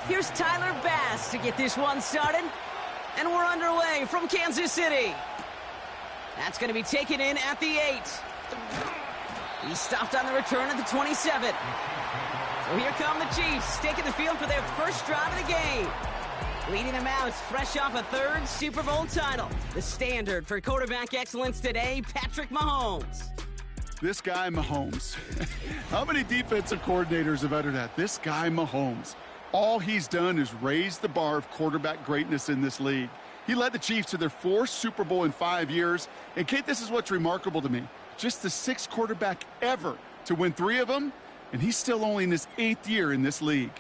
Here's Tyler Bass to get this one started. And we're underway from Kansas City. That's going to be taken in at the 8. He stopped on the return at the 27. So here come the Chiefs, taking the field for their first drive of the game. Leading them out, fresh off a 3rd Super Bowl title. The standard for quarterback excellence today, Patrick Mahomes. This guy, Mahomes. How many defensive coordinators have uttered that? This guy, Mahomes. All he's done is raise the bar of quarterback greatness in this league. He led the Chiefs to their 4th Super Bowl in 5 years. And, Kate, this is what's remarkable to me. Just the 6th quarterback ever to win 3 of them, and he's still only in his 8th year in this league.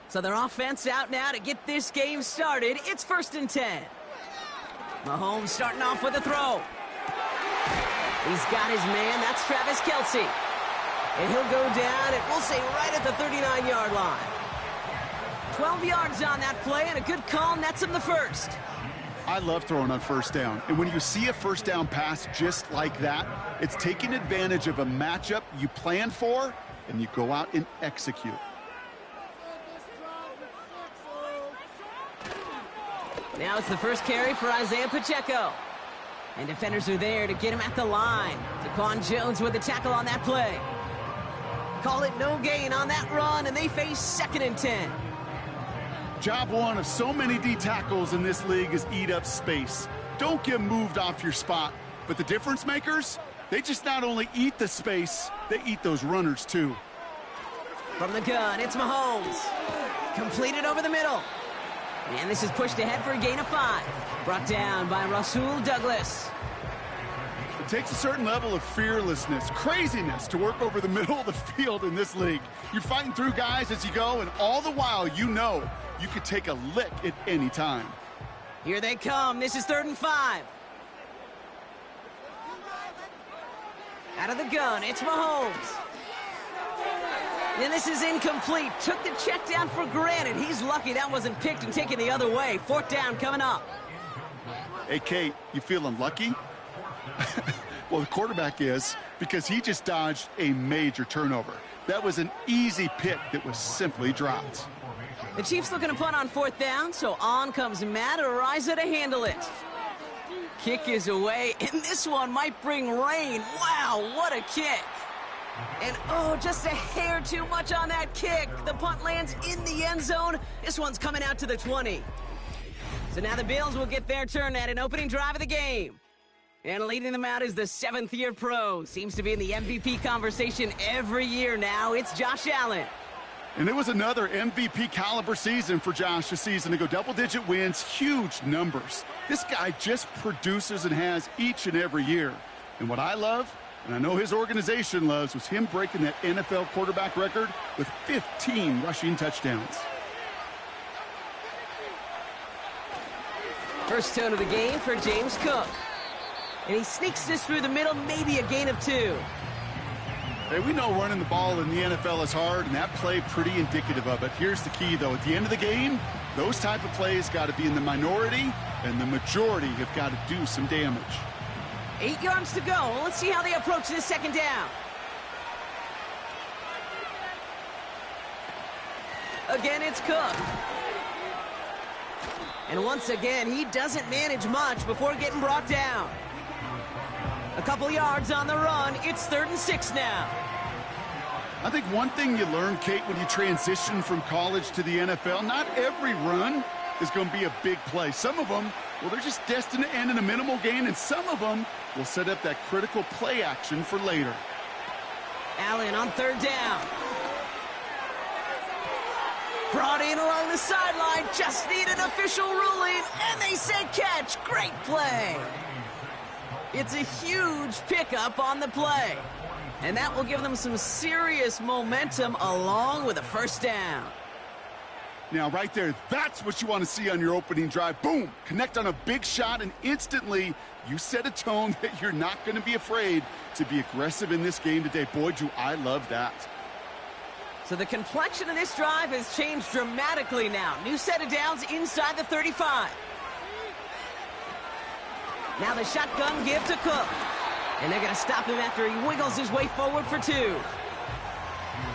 So their offense out now to get this game started. It's 1st and 10. Mahomes starting off with a throw. He's got his man. That's Travis Kelce. And he'll go down, and we'll say right at the 39-yard line. 12 yards on that play, and a good call nets him the first. I love throwing on 1st down. And when you see a 1st down pass just like that, it's taking advantage of a matchup you plan for, and you go out and execute. Now it's the first carry for Isaiah Pacheco. And defenders are there to get him at the line. Daquan Jones with the tackle on that play. Call it no gain on that run, and they face 2nd and 10. Job one of so many D tackles in this league is eat up space. Don't get moved off your spot. But the difference makers, they just not only eat the space, they eat those runners too. From the gun, it's Mahomes. Completed over the middle. And this is pushed ahead for a gain of 5. Brought down by Rasul Douglas. It takes a certain level of fearlessness, craziness to work over the middle of the field in this league. You're fighting through guys as you go, and all the while you know you could take a lick at any time. Here they come. This is 3rd and 5. Out of the gun, it's Mahomes. And this is incomplete. Took the check down for granted. He's lucky that wasn't picked and taken the other way. 4th down coming up. Hey, Kate, you feeling lucky? Well, the quarterback is, because he just dodged a major turnover. That was an easy pick that was simply dropped. The Chiefs looking to punt on 4th down, so on comes Matt Araiza to handle it. Kick is away, and this one might bring rain. Wow, what a kick. And, oh, just a hair too much on that kick. The punt lands in the end zone. This one's coming out to the 20. So now the Bills will get their turn at an opening drive of the game. And leading them out is the 7th-year pro. Seems to be in the MVP conversation every year now. It's Josh Allen. And it was another MVP caliber season for Josh this season to go double-digit wins, huge numbers. This guy just produces and has each and every year. And what I love, and I know his organization loves, was him breaking that NFL quarterback record with 15 rushing touchdowns. First tone of the game for James Cook. And he sneaks this through the middle, maybe a gain of 2. Hey, we know running the ball in the NFL is hard, and that play pretty indicative of it. Here's the key, though. At the end of the game, those type of plays got to be in the minority, and the majority have got to do some damage. 8 yards to go. Let's see how they approach this 2nd down. Again, it's Cook. And once again, he doesn't manage much before getting brought down. A couple yards on the run. It's 3rd and 6 now. I think one thing you learn, Kate, when you transition from college to the NFL, not every run is going to be a big play. Some of them, well, they're just destined to end in a minimal gain, and some of them will set up that critical play action for later. Allen on 3rd down. Brought in along the sideline, just need an official ruling, and they say catch. Great play. It's a huge pickup on the play, and that will give them some serious momentum along with a 1st down. Now, right there, that's what you want to see on your opening drive. Boom! Connect on a big shot, and instantly you set a tone that you're not going to be afraid to be aggressive in this game today. Boy, do I love that. So the complexion of this drive has changed dramatically now. New set of downs inside the 35. Now the shotgun give to Cook. And they're going to stop him after he wiggles his way forward for 2.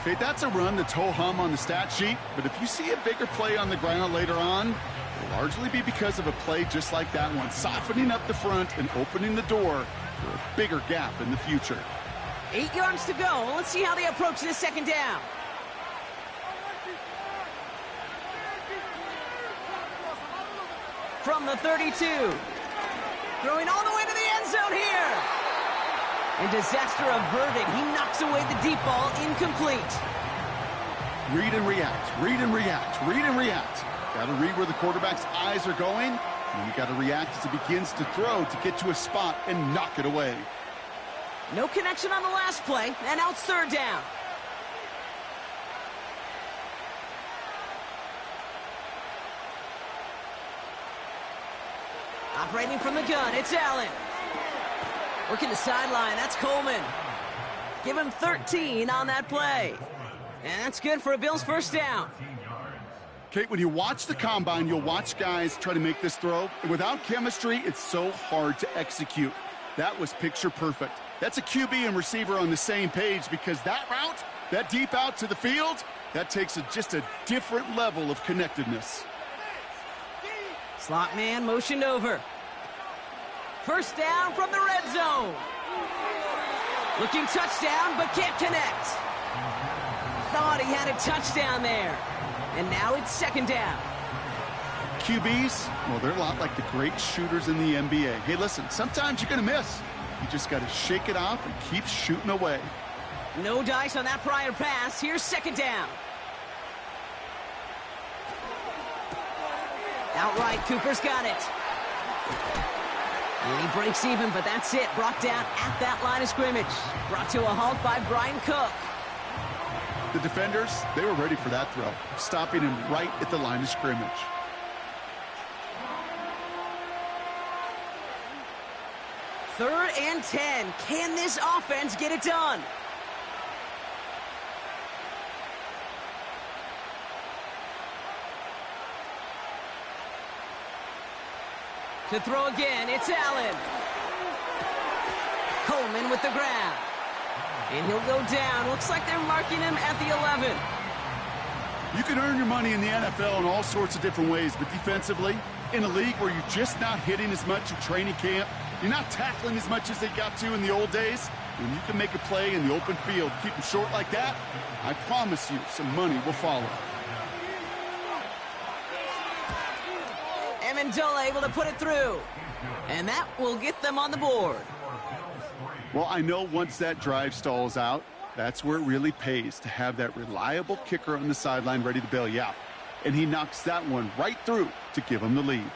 Okay, that's a run that's ho-hum on the stat sheet, but if you see a bigger play on the ground later on, it'll largely be because of a play just like that one, softening up the front and opening the door for a bigger gap in the future. 8 yards to go. Let's see how they approach this second down. From the 32. Throwing all the way to the end zone here. And disaster averted. He knocks away the deep ball, incomplete. Read and react, read and react, read and react. Got to read where the quarterback's eyes are going, and you got to react as he begins to throw to get to a spot and knock it away. No connection on the last play, and now it's third down. Operating from the gun, it's Allen. Working the sideline, that's Coleman. Give him 13 on that play. And that's good for a Bills first down. Kate, when you watch the combine, you'll watch guys try to make this throw. And without chemistry, it's so hard to execute. That was picture perfect. That's a QB and receiver on the same page because that route, that deep out to the field, that takes just a different level of connectedness. Slot man motioned over. First down from the red zone. Looking touchdown, but can't connect. Thought he had a touchdown there. And now it's second down. QBs, well, they're a lot like the great shooters in the NBA. Hey, listen, sometimes you're going to miss. You just got to shake it off and keep shooting away. No dice on that prior pass. Here's second down. Outright, Cooper's got it. And he breaks even, but that's it. Brought down at that line of scrimmage. Brought to a halt by Brian Cook. The defenders, they were ready for that throw, stopping him right at the line of scrimmage. Third and 10. Can this offense get it done? To throw again, it's Allen. Coleman with the grab. And he'll go down. Looks like they're marking him at the 11. You can earn your money in the NFL in all sorts of different ways, but defensively, in a league where you're just not hitting as much in training camp, you're not tackling as much as they got to in the old days, when you can make a play in the open field, keep them short like that, I promise you some money will follow. Amendola able to put it through. And that will get them on the board. Well, I know once that drive stalls out, that's where it really pays to have that reliable kicker on the sideline ready to bail you out. And he knocks that one right through to give him the lead.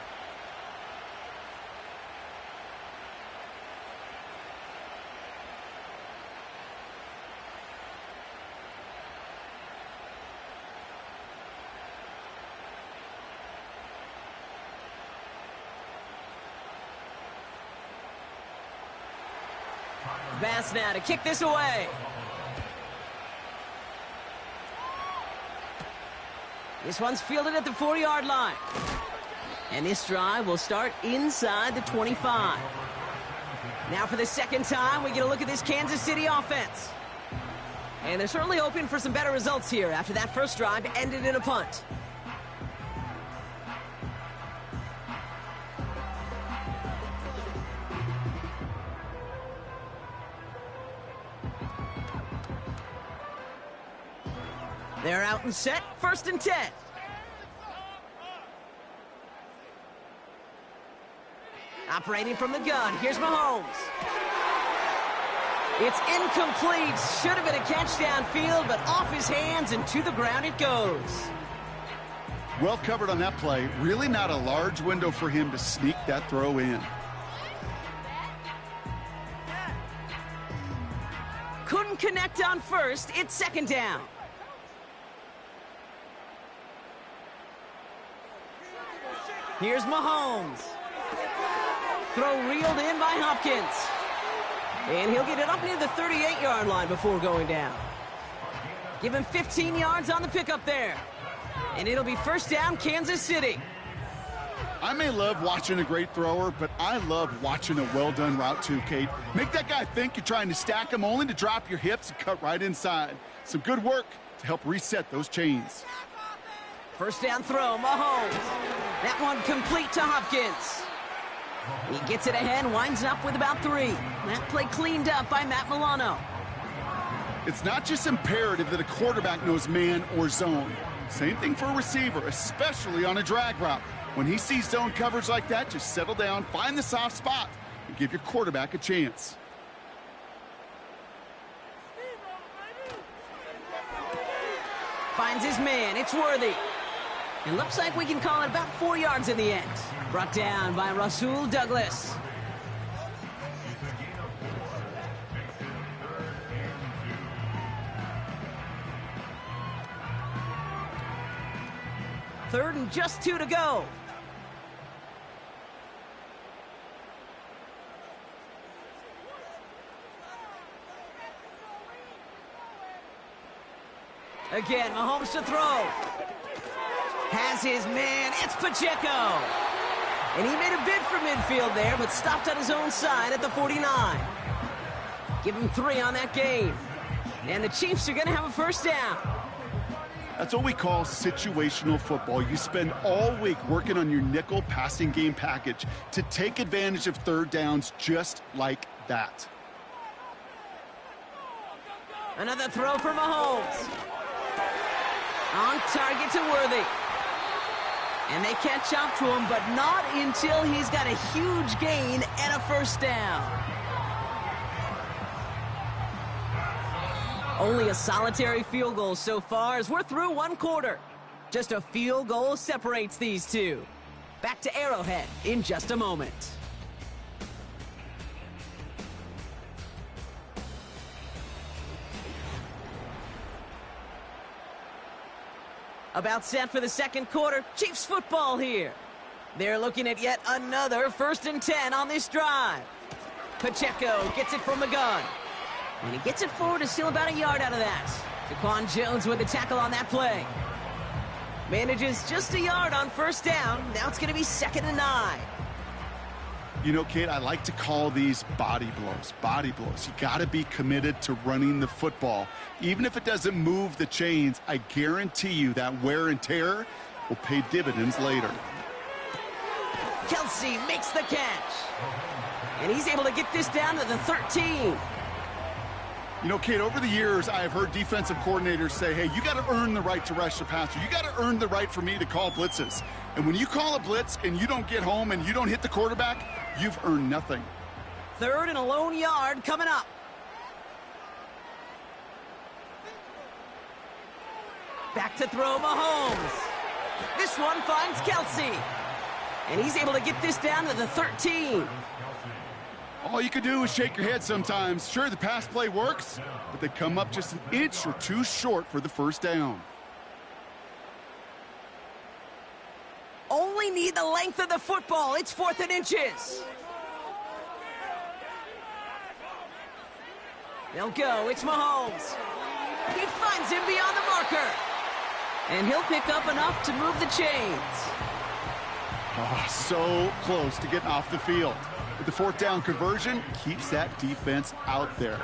Pass now to kick this away. This one's fielded at the 4-yard line. And this drive will start inside the 25. Now for the second time, we get a look at this Kansas City offense. And they're certainly hoping for some better results here after that first drive ended in a punt. They're out and set, first and 10. Operating from the gun, here's Mahomes. It's incomplete, should have been a catch downfield, but off his hands and to the ground it goes. Well covered on that play, really not a large window for him to sneak that throw in. Couldn't connect on first, it's second down. Here's Mahomes. Throw reeled in by Hopkins. And he'll get it up near the 38-yard line before going down. Give him 15 yards on the pickup there. And it'll be first down, Kansas City. I may love watching a great thrower, but I love watching a well-done route too, Kate. Make that guy think you're trying to stack him only to drop your hips and cut right inside. Some good work to help reset those chains. First down throw, Mahomes. That one complete to Hopkins. He gets it ahead, winds up with about 3. That play cleaned up by Matt Milano. It's not just imperative that a quarterback knows man or zone. Same thing for a receiver, especially on a drag route. When he sees zone coverage like that, just settle down, find the soft spot, and give your quarterback a chance. Finds his man. It's Worthy. It looks like we can call it about 4 yards in the end. Brought down by Rasul Douglas. Third and just 2 to go. Again, Mahomes to throw. Has his man. It's Pacheco. And he made a bid for midfield there, but stopped on his own side at the 49. Give him 3 on that game. And the Chiefs are going to have a first down. That's what we call situational football. You spend all week working on your nickel passing game package to take advantage of third downs just like that. Another throw for Mahomes. On target to Worthy. And they catch up to him, but not until he's got a huge gain and a first down. Only a solitary field goal so far as we're through 1 quarter. Just a field goal separates these two. Back to Arrowhead in just a moment. About set for the second quarter. Chiefs football here. They're looking at yet another 1st and 10 on this drive. Pacheco gets it from the gun. And he gets it forward to steal about a yard out of that. Daquan Jones with the tackle on that play. Manages just a yard on first down. Now it's going to be 2nd and 9. You know, Kate, I like to call these body blows. Body blows. You got to be committed to running the football. Even if it doesn't move the chains, I guarantee you that wear and tear will pay dividends later. Kelsey makes the catch. And he's able to get this down to the 13. You know, Kate, over the years, I have heard defensive coordinators say, hey, you got to earn the right to rush the passer. You got to earn the right for me to call blitzes. And when you call a blitz and you don't get home and you don't hit the quarterback, you've earned nothing. 3rd and a lone yard coming up. Back to throw Mahomes. This one finds Kelsey. And he's able to get this down to the 13. All you can do is shake your head sometimes. Sure, the pass play works, but they come up just an inch or 2 short for the first down. Only need the length of the football. It's 4th and inches. They'll go. It's Mahomes. He finds him beyond the marker. And he'll pick up enough to move the chains. Oh, so close to getting off the field. But the 4th down conversion keeps that defense out there.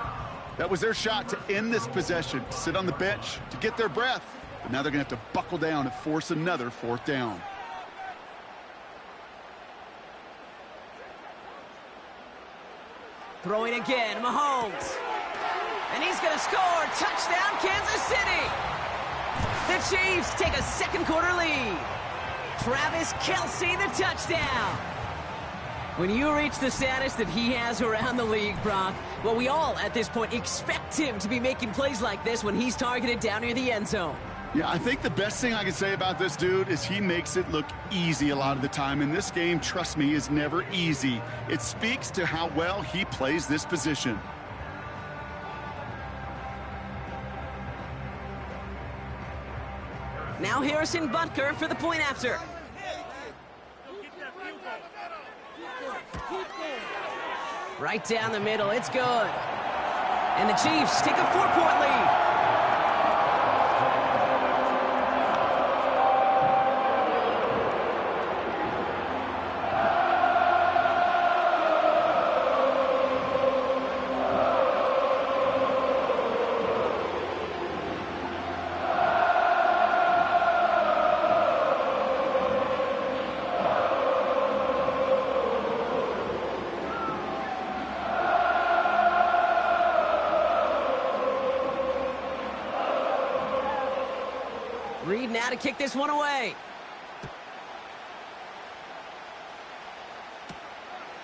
That was their shot to end this possession, to sit on the bench, to get their breath. But now they're going to have to buckle down and force another 4th down. Throwing again, Mahomes. And he's going to score. Touchdown, Kansas City. The Chiefs take a 2nd quarter lead. Travis Kelsey, the touchdown. When you reach the status that he has around the league, Brock, well, we all at this point expect him to be making plays like this when he's targeted down near the end zone. Yeah, I think the best thing I can say about this dude is he makes it look easy a lot of the time. And this game, trust me, is never easy. It speaks to how well he plays this position. Now Harrison Butker for the point after. Right down the middle, it's good. And the Chiefs take a 4-point lead. now to kick this one away.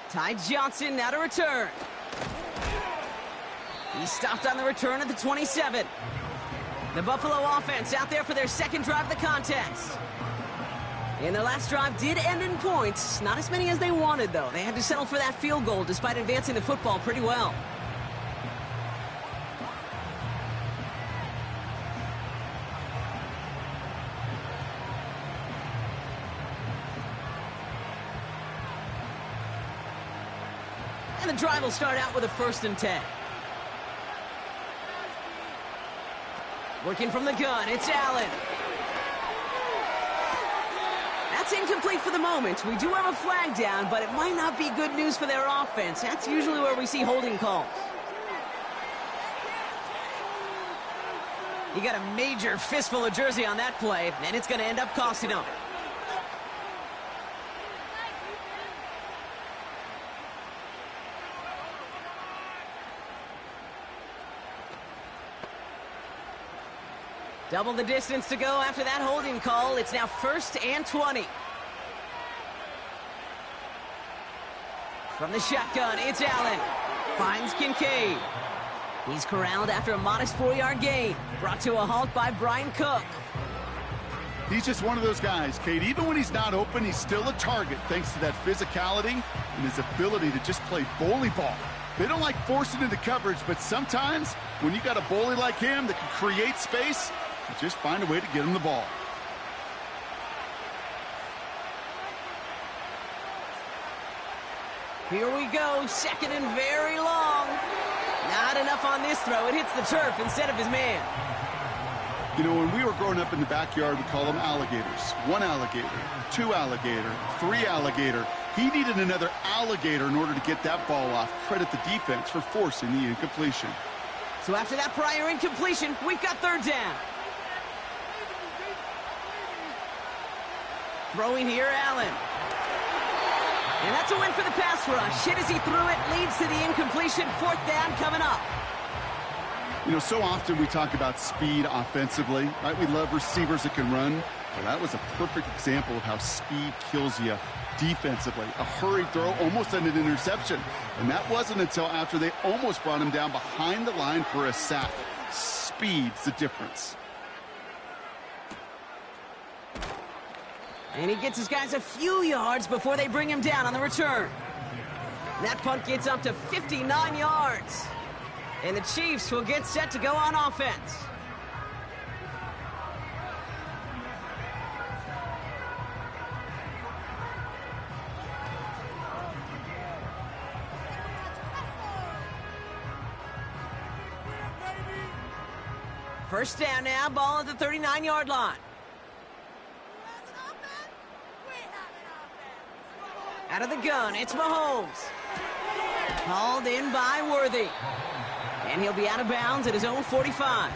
Ty Johnson now to return. He stopped on the return at the 27. The Buffalo offense out there for their second drive of the contest. And their last drive did end in points. Not as many as they wanted, though. They had to settle for that field goal despite advancing the football pretty well. And the drive will start out with a 1st and 10. Working from the gun, it's Allen. That's incomplete for the moment. We do have a flag down, but it might not be good news for their offense. That's usually where we see holding calls. He got a major fistful of jersey on that play, and it's going to end up costing him. Double the distance to go after that holding call. It's now 1st and 20. From the shotgun, it's Allen. Finds Kincaid. He's corralled after a modest 4-yard gain. Brought to a halt by Brian Cook. He's just one of those guys, Kate. Even when he's not open, he's still a target thanks to that physicality and his ability to just play bully ball. They don't like forcing into coverage, but sometimes when you got a bully like him that can create space, you just find a way to get him the ball. Here we go, 2nd and very long. Not enough on this throw. It hits the turf instead of his man. You know, when we were growing up in the backyard, we call them alligators. 1 alligator, 2 alligator, 3 alligator. He needed another alligator in order to get that ball off. Credit the defense for forcing the incompletion. So after that prior incompletion, we've got 3rd down. Throwing here, Allen. And that's a win for the pass rush. Hit as he threw it, leads to the incompletion. 4th down coming up. You know, so often we talk about speed offensively, right? We love receivers that can run. Well, that was a perfect example of how speed kills you defensively. A hurried throw, almost an interception. And that wasn't until after they almost brought him down behind the line for a sack. Speed's the difference. And he gets his guys a few yards before they bring him down on the return. That punt gets up to 59 yards. And the Chiefs will get set to go on offense. First down now, ball at the 39-yard line. Out of the gun, it's Mahomes. Hauled in by Worthy. And he'll be out of bounds at his own 45.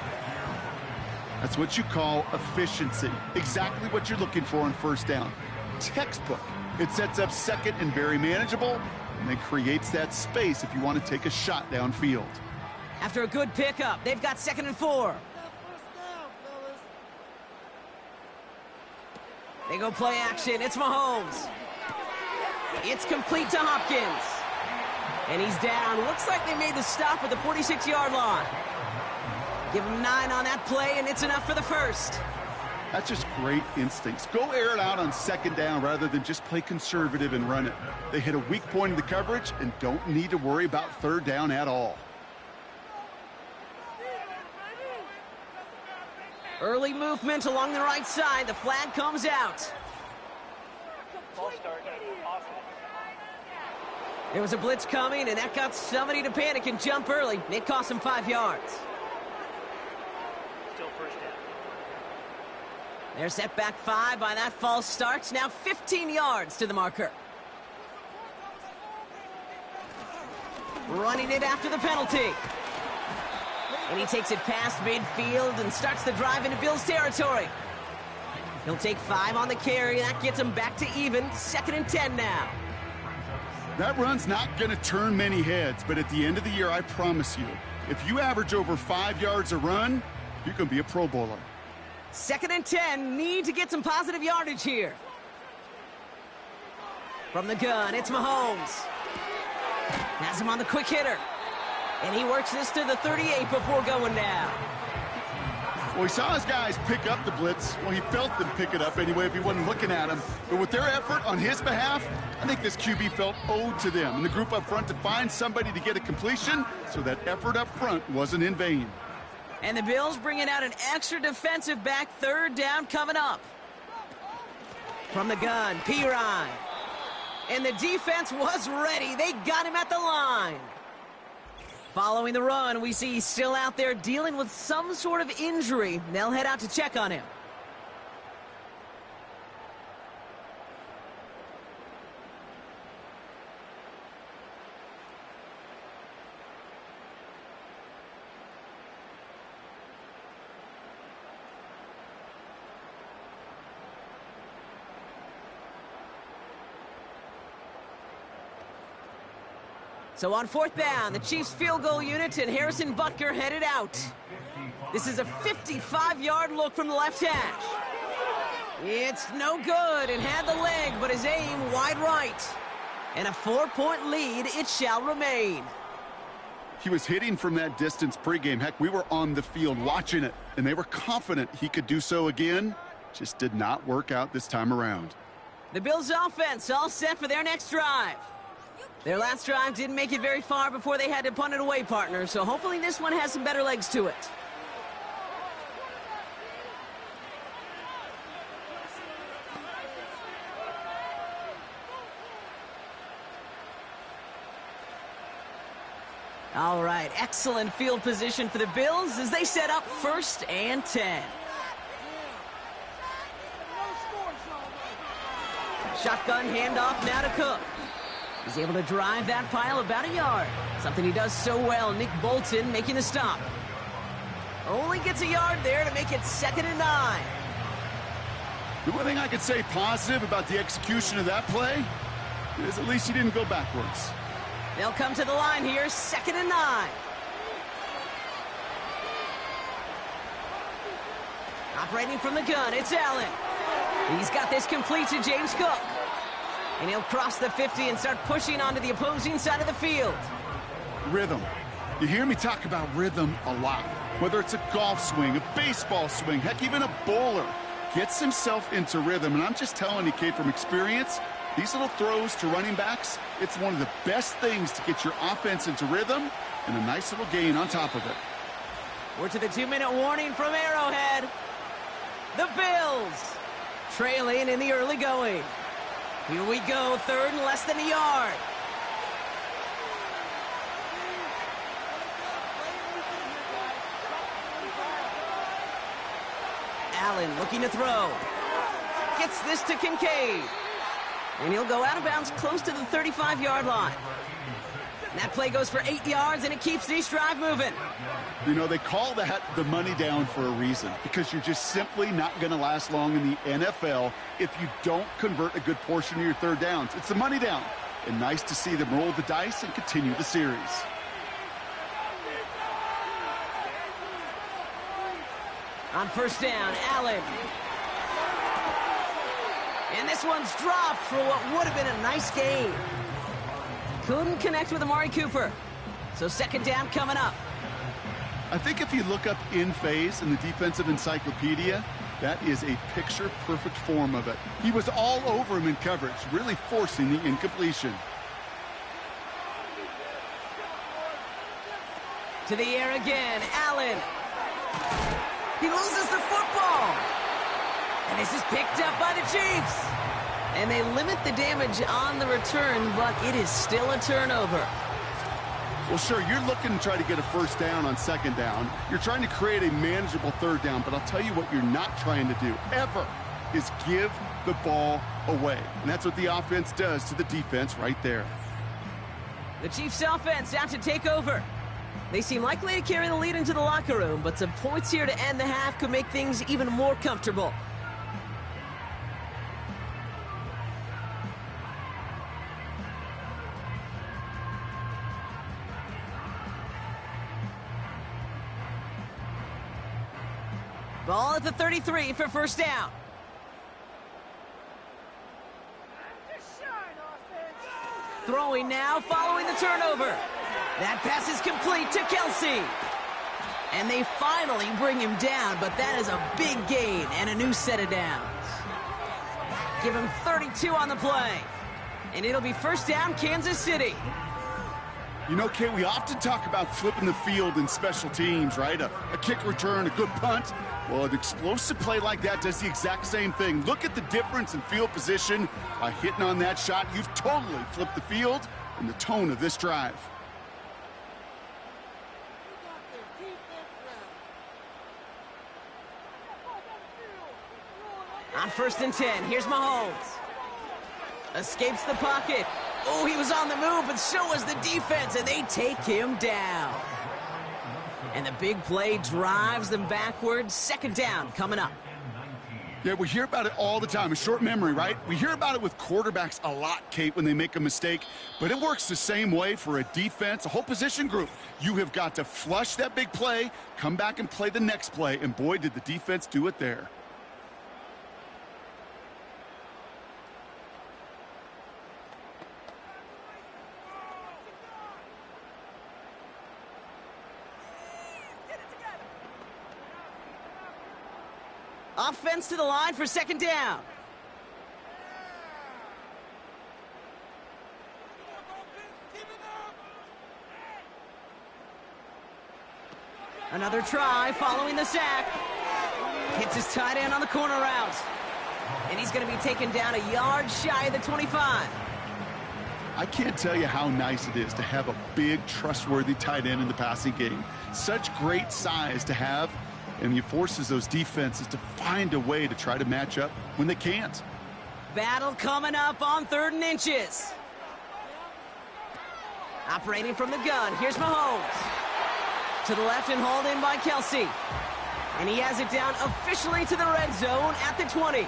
That's what you call efficiency. Exactly what you're looking for on 1st down. Textbook. It sets up 2nd and very manageable, and then creates that space if you want to take a shot downfield. After a good pickup, they've got 2nd and 4. They go play action. It's Mahomes. It's complete to Hopkins. And he's down. Looks like they made the stop at the 46-yard line. Give him 9 on that play, and it's enough for the 1st. That's just great instincts. Go air it out on 2nd down rather than just play conservative and run it. They hit a weak point in the coverage and don't need to worry about 3rd down at all. Early movement along the right side. The flag comes out. There was a blitz coming, and that got somebody to panic and jump early. It cost him 5 yards. Still 1st down. They're set back 5 by that false start. Now 15 yards to the marker. Running it after the penalty. And he takes it past midfield and starts the drive into Bills territory. He'll take 5 on the carry. That gets him back to even. 2nd and 10 now. That run's not going to turn many heads, but at the end of the year, I promise you, if you average over 5 yards a run, you can be a Pro Bowler. 2nd and 10, need to get some positive yardage here. From the gun, it's Mahomes. Has him on the quick hitter. And he works this to the 38 before going down. Well, he saw his guys pick up the blitz. Well, he felt them pick it up anyway if he wasn't looking at him. But with their effort on his behalf, I think this QB felt owed to them and the group up front to find somebody to get a completion, so that effort up front wasn't in vain. And the Bills bringing out an extra defensive back, 3rd down coming up. From the gun, Pirine. And the defense was ready. They got him at the line. Following the run, we see he's still out there dealing with some sort of injury. They'll head out to check on him. So on 4th down, the Chiefs field goal unit and Harrison Butker headed out. This is a 55-yard look from the left hash. It's no good. It had the leg, but his aim wide right. And a 4-point lead, it shall remain. He was hitting from that distance pregame. Heck, we were on the field watching it, and they were confident he could do so again. Just did not work out this time around. The Bills offense all set for their next drive. Their last drive didn't make it very far before they had to punt it away, partner, so hopefully this one has some better legs to it. All right, excellent field position for the Bills as they set up 1st and 10. Shotgun handoff now to Cook. He's able to drive that pile about a yard. Something he does so well. Nick Bolton making the stop. Only gets a yard there to make it 2nd and 9. The one thing I could say positive about the execution of that play is at least he didn't go backwards. They'll come to the line here, 2nd and 9. Operating from the gun, it's Allen. He's got this complete to James Cook. And he'll cross the 50 and start pushing onto the opposing side of the field. Rhythm. You hear me talk about rhythm a lot. Whether it's a golf swing, a baseball swing, heck, even a bowler gets himself into rhythm. And I'm just telling you, kid, from experience, these little throws to running backs, it's one of the best things to get your offense into rhythm and a nice little gain on top of it. We're to the 2-minute warning from Arrowhead. The Bills trailing in the early going. Here we go, 3rd and less than a yard. Allen looking to throw. Gets this to Kincaid. And he'll go out of bounds close to the 35-yard line. And that play goes for 8 yards, and it keeps this drive moving. You know, they call that the money down for a reason, because you're just simply not going to last long in the NFL if you don't convert a good portion of your 3rd downs. It's the money down. And nice to see them roll the dice and continue the series. On 1st down, Allen. And this one's dropped for what would have been a nice gain. Couldn't connect with Amari Cooper. So 2nd down coming up. I think if you look up in phase in the defensive encyclopedia, that is a picture-perfect form of it. He was all over him in coverage, really forcing the incompletion. To the air again, Allen. He loses the football. And this is picked up by the Chiefs. And they limit the damage on the return, but it is still a turnover. Well, sure, you're looking to try to get a 1st down on 2nd down. You're trying to create a manageable 3rd down, but I'll tell you what you're not trying to do, ever, is give the ball away. And that's what the offense does to the defense right there. The Chiefs offense out to take over. They seem likely to carry the lead into the locker room, but some points here to end the half could make things even more comfortable. Ball at the 33 for first down. Throwing now, following the turnover. That pass is complete to Kelsey. And they finally bring him down, but that is a big gain and a new set of downs. Give him 32 on the play. And it'll be first down, Kansas City. You know, Kate, we often talk about flipping the field in special teams, right? A kick return, a good punt. Well, an explosive play like that does the exact same thing. Look at the difference in field position. By hitting on that shot, you've totally flipped the field and the tone of this drive. On first and 10, here's Mahomes. Escapes the pocket. Oh, he was on the move, but so was the defense, and they take him down. And the big play drives them backwards. Second down coming up. Yeah, we hear about it all the time. A short memory, right? We hear about it with quarterbacks a lot, Kate, when they make a mistake. But it works the same way for a defense, a whole position group. You have got to flush that big play, come back and play the next play, and boy, did the defense do it there. Offense to the line for second down. Another try following the sack. Hits his tight end on the corner route. And he's going to be taken down a yard shy of the 25. I can't tell you how nice it is to have a big, trustworthy tight end in the passing game. Such great size to have. And he forces those defenses to find a way to try to match up when they can't. Battle coming up on 3rd and inches. Operating from the gun, here's Mahomes. To the left and hauled in by Kelsey. And he has it down officially to the red zone at the 20.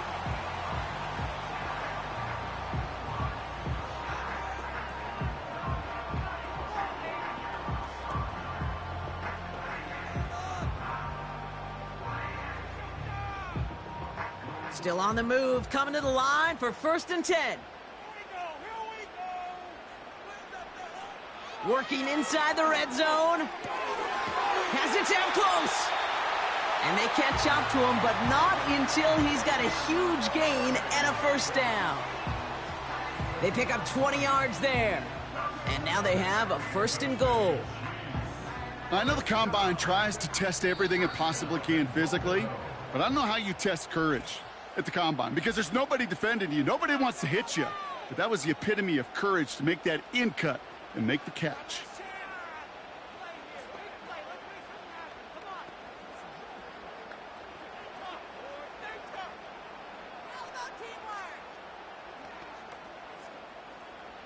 Still on the move, coming to the line for first and 10. Working inside the red zone. Has it down close. And they catch up to him, but not until he's got a huge gain and a first down. They pick up 20 yards there. And now they have a first and goal. I know the Combine tries to test everything it possibly can physically, but I don't know how you test courage at the Combine, because there's nobody defending you. Nobody wants to hit you. But that was the epitome of courage to make that in cut and make the catch.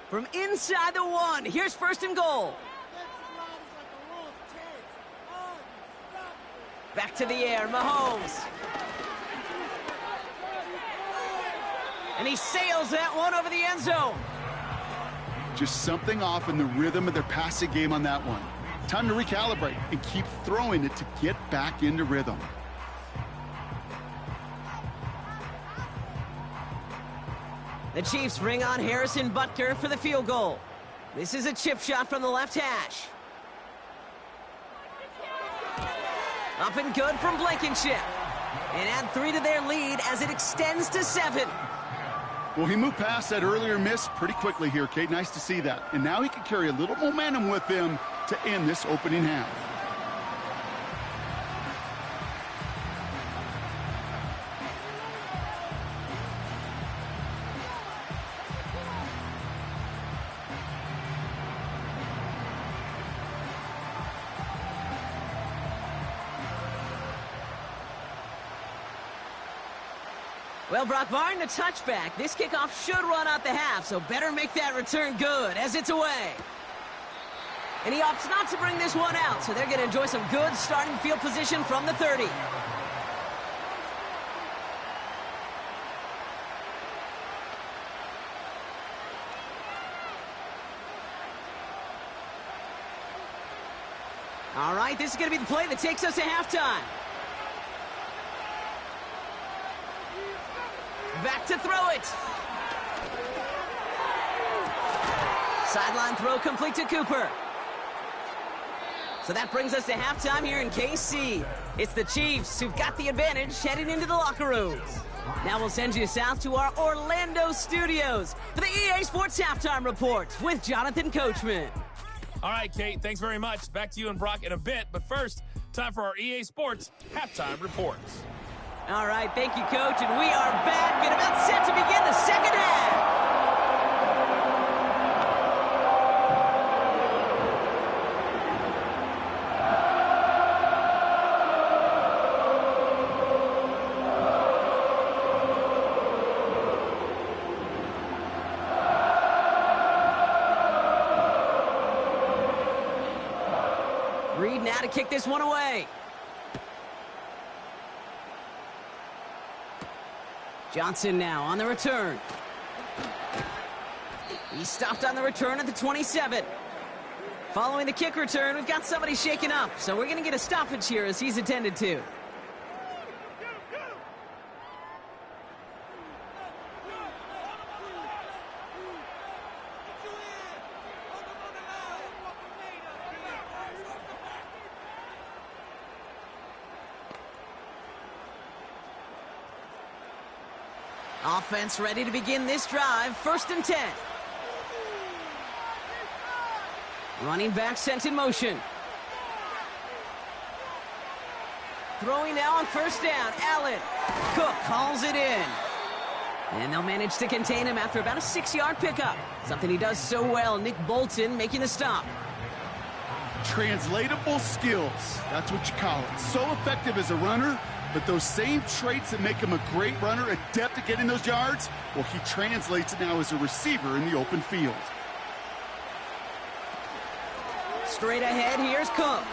From inside the 1, here's first and goal. Back to the air, Mahomes. And he sails that one over the end zone. Just something off in the rhythm of their passing game on that one. Time to recalibrate and keep throwing it to get back into rhythm. The Chiefs bring on Harrison Butker for the field goal. This is a chip shot from the left hash. Up and good from Blankenship. And add 3 to their lead as it extends to 7. Well, he moved past that earlier miss pretty quickly here, Kate. Nice to see that. And now he can carry a little momentum with him to end this opening half. Well, Brock, barring the touchback, this kickoff should run out the half, so better make that return good as it's away. And he opts not to bring this one out, so they're going to enjoy some good starting field position from the 30. All right, this is going to be the play that takes us to halftime. back to throw it. Sideline throw complete to Cooper. So that brings us to halftime here in KC. It's the Chiefs who've got the advantage heading into the locker rooms. Now we'll send you south to our Orlando studios for the EA Sports Halftime Report with Jonathan Coachman. All right, Kate, thanks very much. Back to you and Brock in a bit. But first, time for our EA Sports Halftime Reports. All right, thank you, Coach. And we are back and about set to begin the second half. Reed now to kick this one away. Johnson now on the return. He stopped on the return at the 27. Following the kick return, we've got somebody shaken up, so we're going to get a stoppage here as he's attended to. Offense ready to begin this drive. 1st and 10. Running back sent in motion. Throwing now on 1st down. Allen. Cook calls it in. And they'll manage to contain him after about a 6-yard pickup. Something he does so well. Nick Bolton making the stop. Translatable skills. That's what you call it. So effective as a runner, but those same traits that make him a great runner, adept at getting those yards, well, he translates it now as a receiver in the open field. Straight ahead, here's Cook.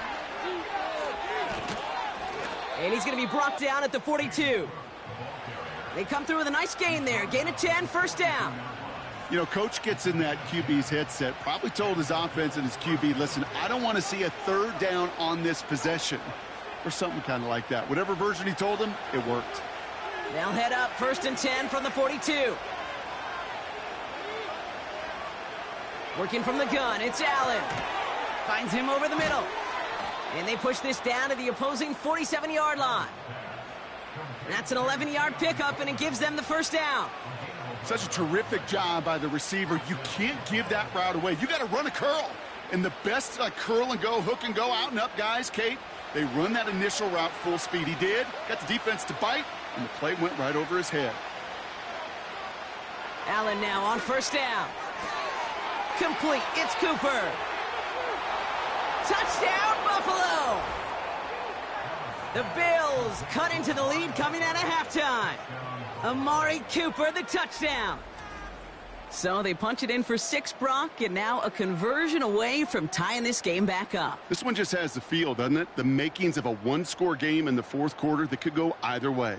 And he's going to be brought down at the 42. They come through with a nice gain there. Gain of 10, 1st down. You know, Coach gets in that QB's headset, probably told his offense and his QB, listen, I don't want to see a 3rd down on this possession. Or something kind of like that. Whatever version he told him, it worked. They'll head up 1st and 10 from the 42. Working from the gun, it's Allen. Finds him over the middle. And they push this down to the opposing 47-yard line. That's an 11-yard pickup, and it gives them the 1st down. Such a terrific job by the receiver. You can't give that route away. You got to run a curl. And the best curl and go, hook and go, out and up guys, Kate, they run that initial route full speed. He did. Got the defense to bite, and the play went right over his head. Allen now on 1st down. Complete. It's Cooper. Touchdown, Buffalo! The Bills cut into the lead coming out of halftime. Amari Cooper, the touchdown. So they punch it in for 6, Brock, and now a conversion away from tying this game back up. This one just has the feel, doesn't it? The makings of a 1-score game in the 4th quarter that could go either way.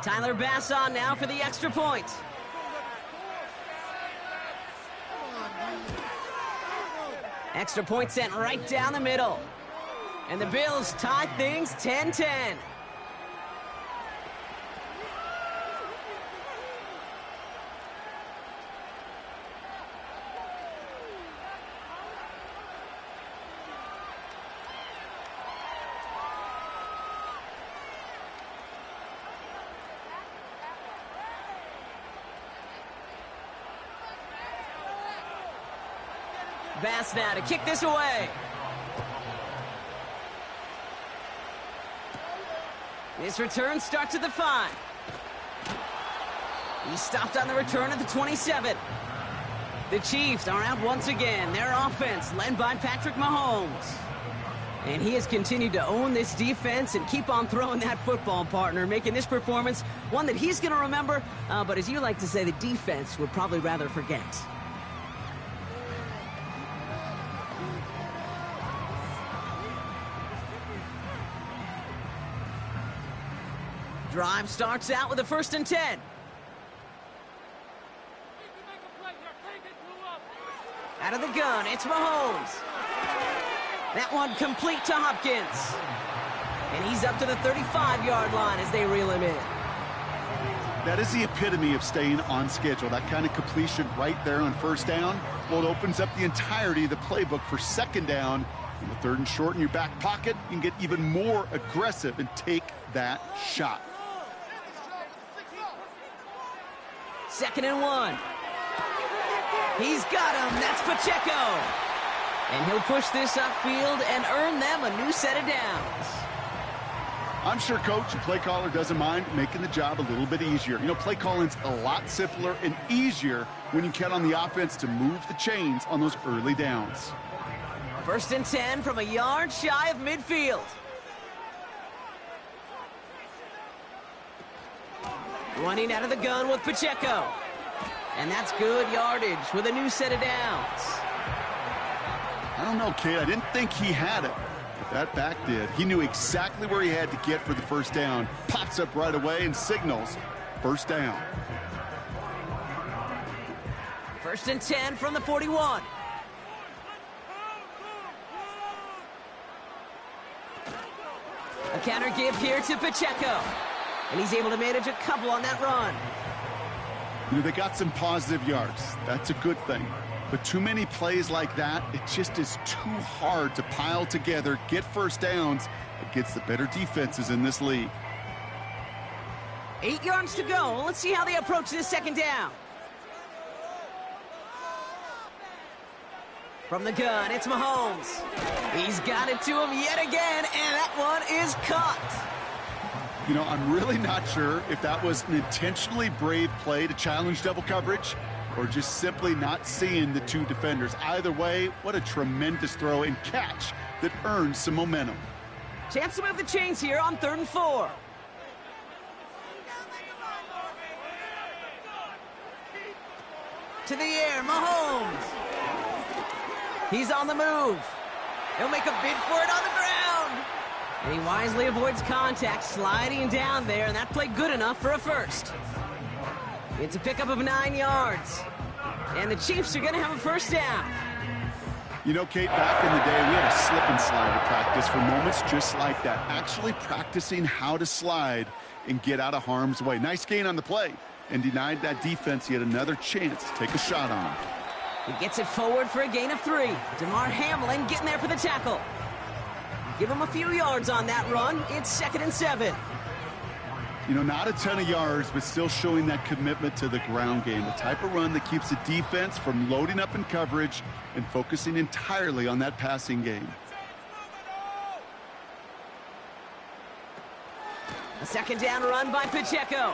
Tyler Bass on now for the extra point. Extra point sent right down the middle. And the Bills tie things 10-10. Bass now to kick this away. This return starts at the 5. He stopped on the return at the 27. The Chiefs are out once again. Their offense led by Patrick Mahomes. And he has continued to own this defense and keep on throwing that football, partner, making this performance one that he's going to remember, but as you like to say, the defense would probably rather forget. Drive starts out with a 1st and 10. Out of the gun, it's Mahomes. That one complete to Hopkins. And he's up to the 35-yard line as they reel him in. That is the epitome of staying on schedule. That kind of completion right there on first down. Well, it opens up the entirety of the playbook for second down. And with third and short in your back pocket, you can get even more aggressive and take that shot. 2nd and 1. He's got him. That's Pacheco. And he'll push this upfield and earn them a new set of downs. I'm sure coach and play caller doesn't mind making the job a little bit easier. You know, play calling's a lot simpler and easier when you count on the offense to move the chains on those early downs. 1st and 10 from a yard shy of midfield. Running out of the gun with Pacheco. And that's good yardage with a new set of downs. I don't know, Kate. I didn't think he had it. But that back did. He knew exactly where he had to get for the first down. Pops up right away and signals first down. 1st and 10 from the 41. A counter give here to Pacheco. And he's able to manage a couple on that run. You know, they got some positive yards. That's a good thing. But too many plays like that, it just is too hard to pile together, get first downs against the better defenses in this league. 8 yards to go. Let's see how they approach this second down. From the gun, it's Mahomes. He's got it to him yet again, and that one is caught. You know, I'm really not sure if that was an intentionally brave play to challenge double coverage or just simply not seeing the two defenders. Either way, what a tremendous throw and catch that earns some momentum. Chance to move the chains here on 3rd and 4. To the air, Mahomes. He's on the move. He'll make a bid for it on the ground. And he wisely avoids contact, sliding down there, and that played good enough for a first. It's a pickup of 9 yards. And the Chiefs are going to have a first down. You know, Kate, back in the day, we had a slip and slide at practice for moments just like that. Actually practicing how to slide and get out of harm's way. Nice gain on the play. And denied that defense yet another chance to take a shot on him. He gets it forward for a gain of 3. DeMar Hamlin getting there for the tackle. Give him a few yards on that run. It's 2nd and 7. You know, not a ton of yards, but still showing that commitment to the ground game. The type of run that keeps the defense from loading up in coverage and focusing entirely on that passing game. A 2nd down run by Pacheco.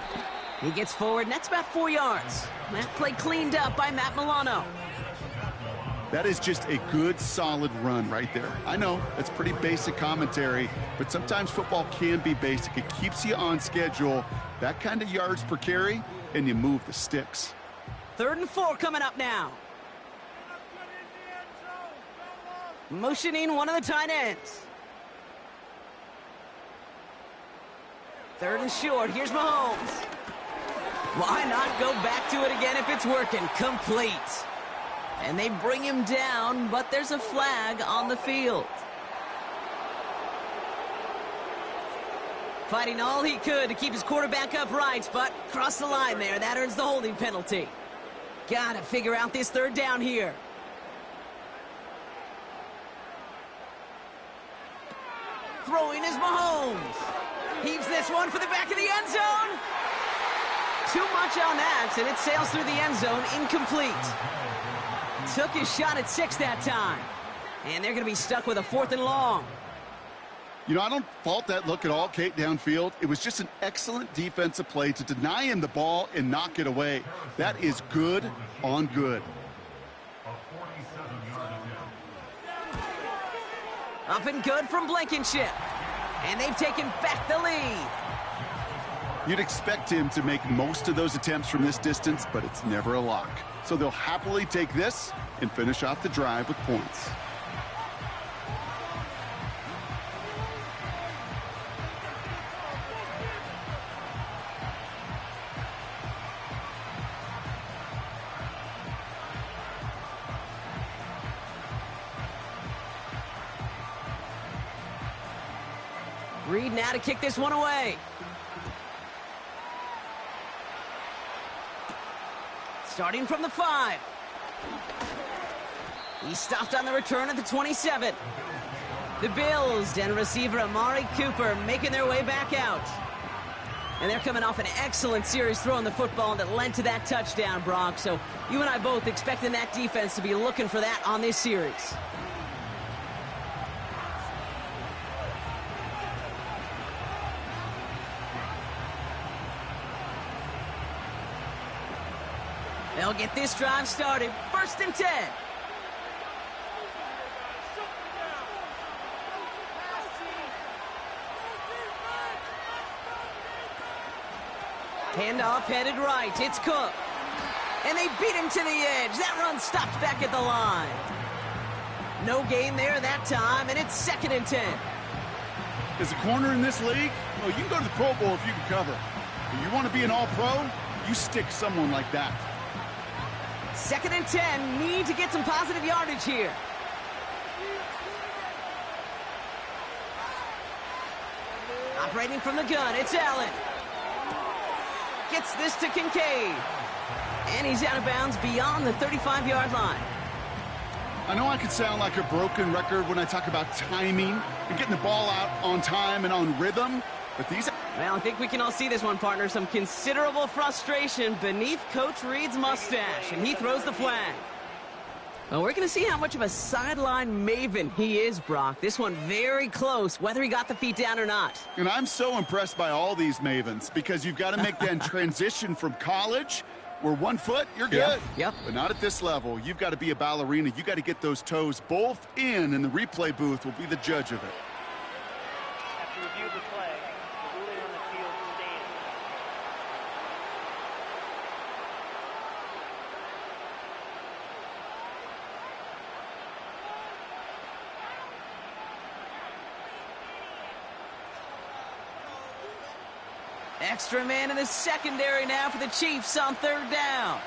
He gets forward, and that's about 4 yards. That play cleaned up by Matt Milano. That is just a good, solid run right there. I know, it's pretty basic commentary, but sometimes football can be basic. It keeps you on schedule, that kind of yards per carry, and you move the sticks. 3rd and 4 coming up now. Motioning one of the tight ends. 3rd and short, here's Mahomes. Why not go back to it again if it's working? Complete. And they bring him down, but there's a flag on the field. Fighting all he could to keep his quarterback upright, but crossed the line there. That earns the holding penalty. Got to figure out this 3rd down here. Throwing is Mahomes. Heaves this one for the back of the end zone. Too much on that, and it sails through the end zone, incomplete. Took his shot at 6 that time. And they're going to be stuck with a 4th and long. You know, I don't fault that look at all, Kate, downfield. It was just an excellent defensive play to deny him the ball and knock it away. That is good on good. Up and good from Blankenship. And they've taken back the lead. You'd expect him to make most of those attempts from this distance, but it's never a lock. So they'll happily take this and finish off the drive with points. Reed now to kick this one away. Starting from the 5. He stopped on the return at the 27. The Bills and receiver Amari Cooper making their way back out. And they're coming off an excellent series throwing the football that led to that touchdown, Brock. So you and I both expecting that defense to be looking for that on this series. They'll get this drive started. 1st and 10. Handoff headed right. It's Cook. And they beat him to the edge. That run stopped back at the line. No gain there that time, and it's 2nd and 10. As a corner in this league, well, you can go to the Pro Bowl if you can cover. If you want to be an all-pro, you stick someone like that. 2nd and 10. Need to get some positive yardage here. Operating from the gun, it's Allen. Gets this to Kincaid. And he's out of bounds beyond the 35-yard line. I know I could sound like a broken record when I talk about timing and getting the ball out on time and on rhythm, but these... Well, I think we can all see this one, partner. Some considerable frustration beneath Coach Reed's mustache, and he throws the flag. Well, we're going to see how much of a sideline maven he is, Brock. This one very close, whether he got the feet down or not. And I'm so impressed by all these mavens because you've got to make that transition from college where 1 foot, you're good. Yep. But not at this level. You've got to be a ballerina. You got to get those toes both in, and the replay booth will be the judge of it. After review of the play, the ruling on the field stands. Extra man in the secondary now for the Chiefs on 3rd down.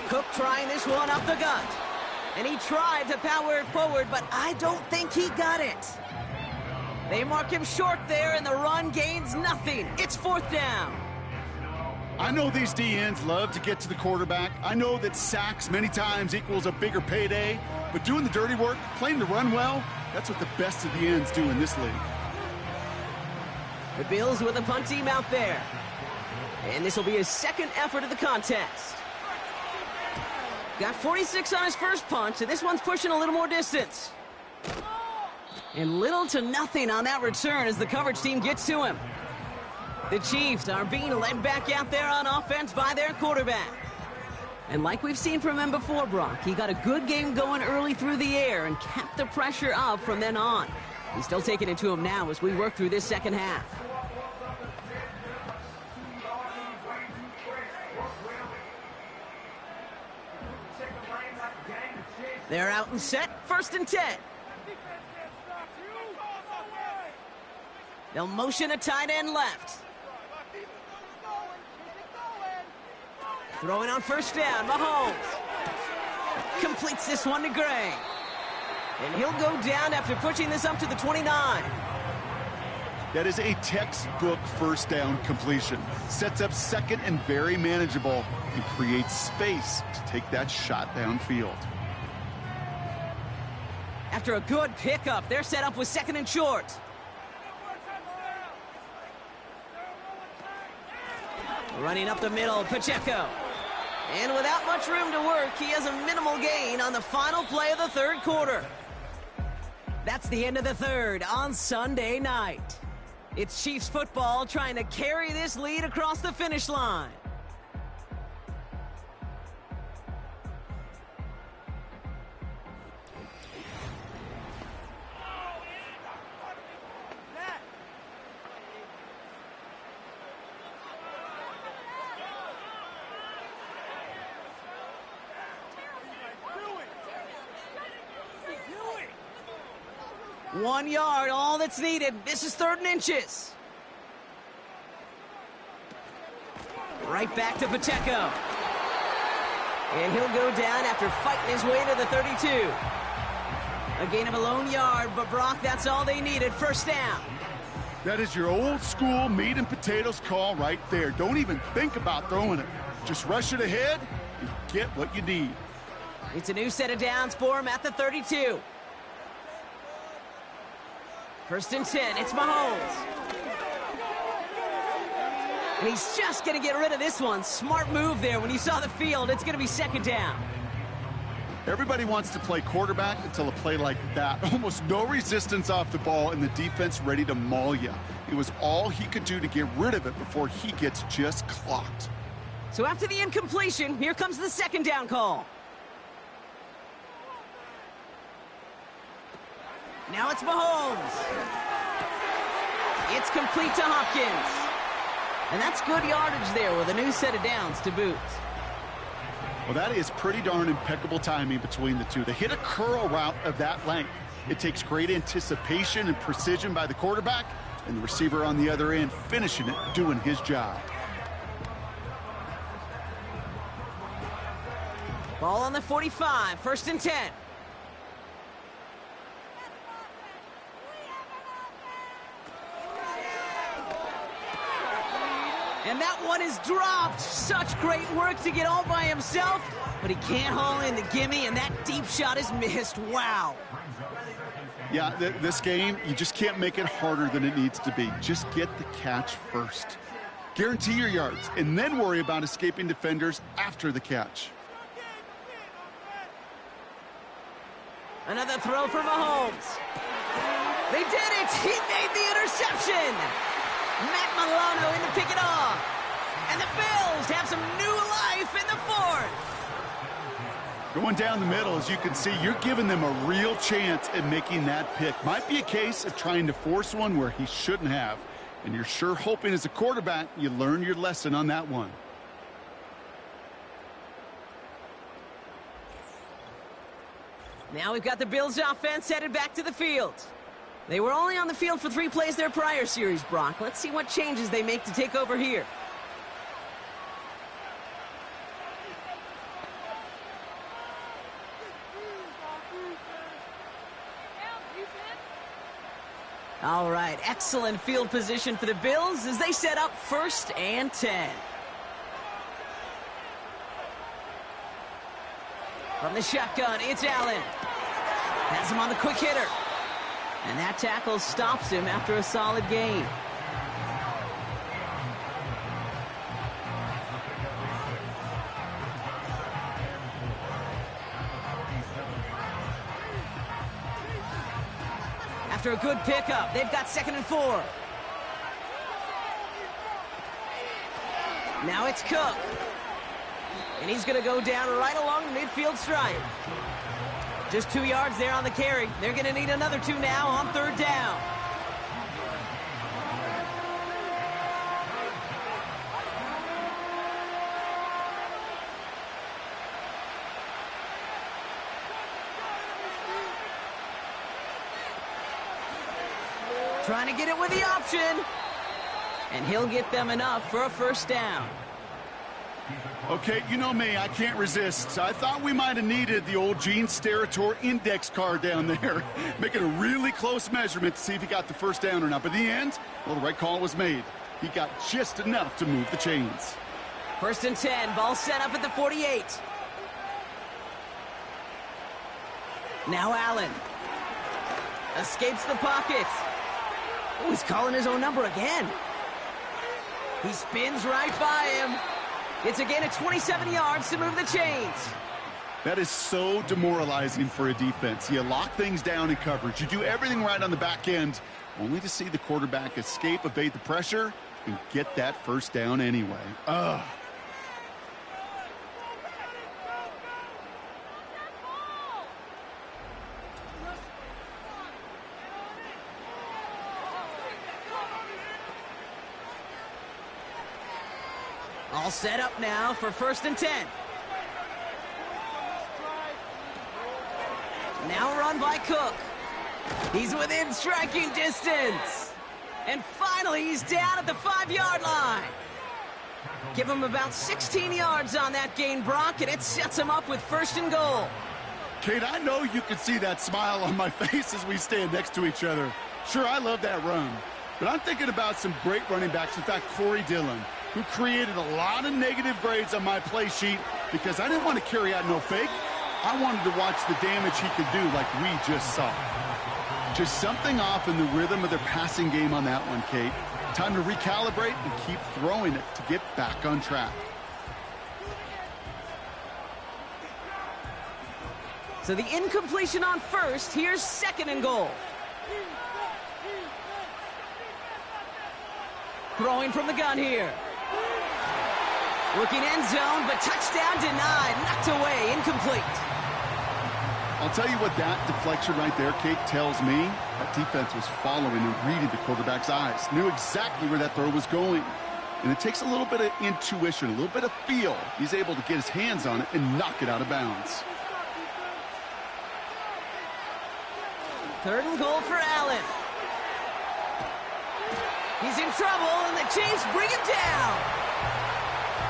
Cook trying this one up the gut. And he tried to power it forward, but I don't think he got it. They mark him short there, and the run gains nothing. It's 4th down. I know these DNs love to get to the quarterback. I know that sacks many times equals a bigger payday, but doing the dirty work, playing the run well, that's what the best of the ends do in this league. The Bills with a punt team out there. And this will be his 2nd effort of the contest. Got 46 on his first punt, so this one's pushing a little more distance. And little to nothing on that return as the coverage team gets to him. The Chiefs are being led back out there on offense by their quarterback. And like we've seen from him before, Brock, he got a good game going early through the air and kept the pressure up from then on. He's still taking it to him now as we work through this 2nd half. They're out and set. 1st and 10. They'll motion a tight end left. Throwing on 1st down, Mahomes. Completes this one to Gray. And he'll go down after pushing this up to the 29. That is a textbook 1st down completion. Sets up 2nd and very manageable and creates space to take that shot downfield. After a good pickup, they're set up with 2nd and short. Running up the middle, Pacheco. And without much room to work, he has a minimal gain on the final play of the 3rd quarter. That's the end of the 3rd on Sunday night. It's Chiefs football trying to carry this lead across the finish line. One yard, all that's needed. This is 3rd and inches. Right back to Pacheco. And he'll go down after fighting his way to the 32. A gain of a lone yard, but Brock, that's all they needed. First down. That is your old school meat and potatoes call right there. Don't even think about throwing it. Just rush it ahead and get what you need. It's a new set of downs for him at the 32. First and 10, it's Mahomes. And he's just going to get rid of this one. Smart move there. When you saw the field, it's going to be second down. Everybody wants to play quarterback until a play like that. Almost no resistance off the ball and the defense ready to maul you. It was all he could do to get rid of it before he gets just clocked. So after the incompletion, here comes the second down call. Now it's Mahomes. It's complete to Hopkins. And that's good yardage there with a new set of downs to boot. Well, that is pretty darn impeccable timing between the two. They hit a curl route of that length. It takes great anticipation and precision by the quarterback, and the receiver on the other end finishing it, doing his job. Ball on the 45, first and 10. And that one is dropped. Such great work to get all by himself, but he can't haul in the gimme, and that deep shot is missed. Wow. Yeah, this game, you just can't make it harder than it needs to be. Just get the catch first. Guarantee your yards, and then worry about escaping defenders after the catch. Another throw for Mahomes. They did it! He made the interception! Matt Milano in to pick it off. And the Bills have some new life in the fourth. Going down the middle, as you can see, you're giving them a real chance at making that pick. Might be a case of trying to force one where he shouldn't have. And you're sure hoping as a quarterback you learn your lesson on that one. Now we've got the Bills offense headed back to the field. They were only on the field for 3 plays their prior series, Brock. Let's see what changes they make to take over here. All right, excellent field position for the Bills as they set up first and 10. From the shotgun, it's Allen. Has him on the quick hitter. And that tackle stops him after a solid gain. After a good pickup, they've got 2nd and 4. Now it's Cook. And he's going to go down right along the midfield stripe. Just 2 yards there on the carry. They're going to need another 2 now on 3rd down. Trying to get it with the option. And he'll get them enough for a first down. Okay, you know me, I can't resist. So I thought we might have needed the old Gene Steratore index card down there. Making a really close measurement to see if he got the first down or not. But in the end, well, the right call was made. He got just enough to move the chains. 1st and 10, ball set up at the 48. Now Allen. Escapes the pocket. Oh, he's calling his own number again. He spins right by him. It's a gain of 27 yards to move the chains. That is so demoralizing for a defense. You lock things down in coverage. You do everything right on the back end, only to see the quarterback escape, evade the pressure, and get that first down anyway. Ugh. All set up now for 1st and 10. Now run by Cook. He's within striking distance. And finally, he's down at the 5-yard line. Give him about 16 yards on that gain, Brock, and it sets him up with 1st and goal. Kate, I know you can see that smile on my face as we stand next to each other. Sure, I love that run. But I'm thinking about some great running backs. In fact, Corey Dillon, who created a lot of negative grades on my play sheet because I didn't want to carry out no fake. I wanted to watch the damage he could do like we just saw. Just something off in the rhythm of their passing game on that one, Kate. Time to recalibrate and keep throwing it to get back on track. So the incompletion on first. Here's second and goal. Throwing from the gun here. Looking end zone, but touchdown denied. Knocked away, incomplete. I'll tell you what that deflection right there, Kate, tells me. That defense was following and reading the quarterback's eyes. Knew exactly where that throw was going. And it takes a little bit of intuition, a little bit of feel. He's able to get his hands on it and knock it out of bounds. Third and goal for Allen. He's in trouble, and the Chiefs bring him down.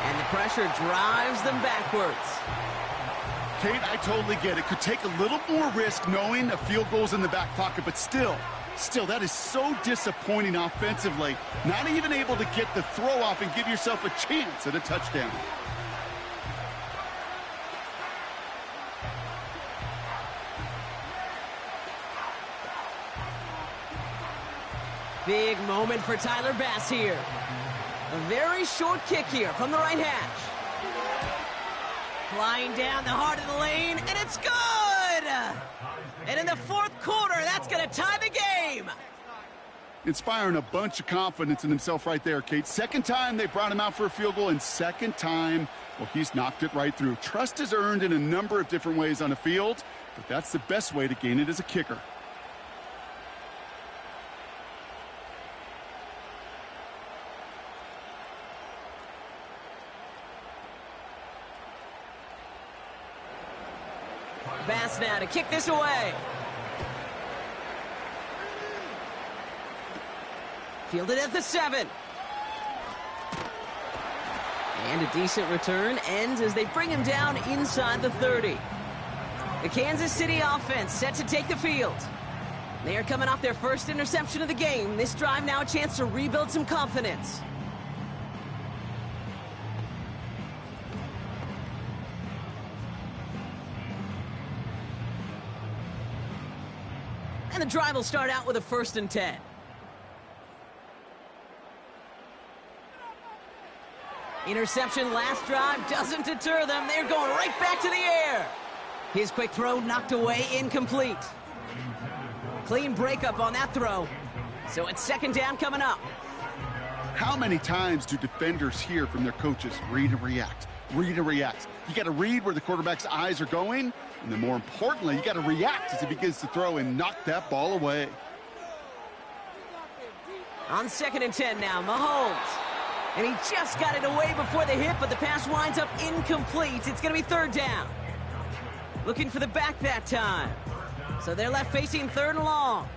And the pressure drives them backwards. Kate, I totally get it. Could take a little more risk knowing a field goal's in the back pocket, but still, that is so disappointing offensively. Not even able to get the throw off and give yourself a chance at a touchdown. Big moment for Tyler Bass here. A very short kick here from the right hash. Flying down the heart of the lane, and it's good! And in the fourth quarter, that's going to tie the game. Inspiring a bunch of confidence in himself right there, Kate. Second time they brought him out for a field goal, and second time, well, he's knocked it right through. Trust is earned in a number of different ways on the field, but that's the best way to gain it as a kicker. Bass now to kick this away. Fielded at the 7. And a decent return ends as they bring him down inside the 30. The Kansas City offense set to take the field. They are coming off their first interception of the game. This drive now a chance to rebuild some confidence. And the drive will start out with a 1st and 10. Interception last drive doesn't deter them. They're going right back to the air. His quick throw knocked away, incomplete. Clean breakup on that throw. So it's 2nd down coming up. How many times do defenders hear from their coaches, read and react, read and react? You got to read where the quarterback's eyes are going, and then more importantly, you got to react as he begins to throw and knock that ball away. On 2nd and 10 now, Mahomes. And he just got it away before the hit, but the pass winds up incomplete. It's going to be 3rd down. Looking for the back that time. So they're left facing 3rd and long.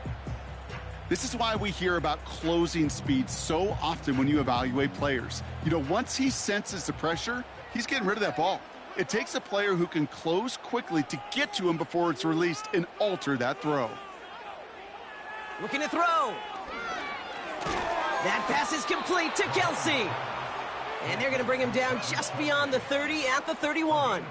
This is why we hear about closing speed so often when you evaluate players. You know, once he senses the pressure, he's getting rid of that ball. It takes a player who can close quickly to get to him before it's released and alter that throw. Looking to throw. That pass is complete to Kelsey. And they're going to bring him down just beyond the 30 at the 31.